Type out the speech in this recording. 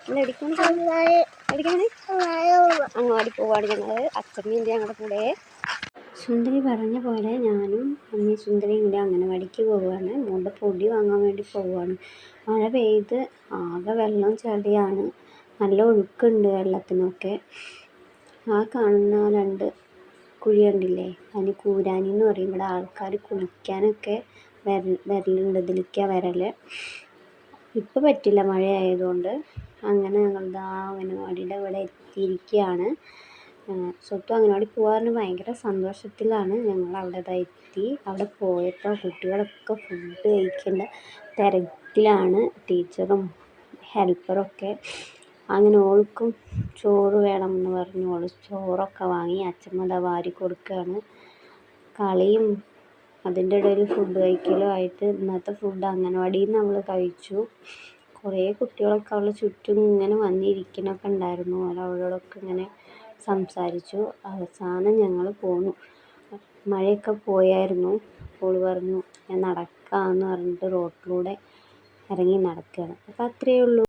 അങ്ങാടി പോവാണ് ഞങ്ങൾ. അച്ഛമ്മയുണ്ട് ഞങ്ങളുടെ കൂടെ. സുന്ദരി പറഞ്ഞ പോലെ ഞാനും അമ്മയും സുന്ദരിയും കൂടി അംഗനവാടിക്ക് പോവുകയാണ്. മോളുടെ പൊടി വാങ്ങാൻ വേണ്ടി പോവുകയാണ്. മഴ പെയ്ത് ആകെ വെള്ളം ചളിയാണ്. നല്ല ഒഴുക്കുണ്ട് വെള്ളത്തിനൊക്കെ. ആ കാണുന്ന 2 കുഴി കണ്ടില്ലേ, അതിന് കൂരാനി എന്ന് പറയും. ഇവിടെ ആൾക്കാർ കുളിക്കാനൊക്കെ വരലുണ്ട്, ഇതിലേക്കാണ് വരൽ. ഇപ്പം പറ്റില്ല മഴയായതുകൊണ്ട്. അങ്ങനെ ഞങ്ങളുടെ ആ അംഗനവാടിയുടെ ഇവിടെ എത്തിയിരിക്കുകയാണ്. സ്വത്തും അംഗനവാടി പോകാൻ ഭയങ്കര സന്തോഷത്തിലാണ്. ഞങ്ങൾ അവിടെ എത്തി. അവിടെ പോയപ്പോൾ കുട്ടികളൊക്കെ ഫുഡ് കഴിക്കേണ്ട തിരക്കിലാണ്. ടീച്ചറും ഹെൽപ്പറൊക്കെ. അങ്ങനെ ഓൾക്കും ചോറ് വേണമെന്ന് പറഞ്ഞു ഓൾ ചോറൊക്കെ വാങ്ങി. അച്ഛമ്മ വാരി കൊടുക്കുകയാണ്. കളിയും അതിൻ്റെ ഇടയിൽ ഫുഡ് കഴിക്കലും ആയിട്ട് ഇന്നത്തെ ഫുഡ് അംഗനവാടിയിൽ നിന്ന് നമ്മൾ കഴിച്ചു. കുറേ കുട്ടികളൊക്കെ അവളുടെ ചുറ്റും ഇങ്ങനെ വന്നിരിക്കണൊക്കെ ഉണ്ടായിരുന്നു. അവളോടൊക്കെ ഇങ്ങനെ സംസാരിച്ചു. അവസാനം ഞങ്ങൾ പോന്നു. മഴയൊക്കെ പോയായിരുന്നു. അപ്പോൾ പറഞ്ഞു ഞാൻ നടക്കാമെന്ന് പറഞ്ഞിട്ട് റോട്ടിലൂടെ ഇറങ്ങി നടക്കുകയാണ്. അപ്പോൾ അത്രയേ ഉള്ളൂ.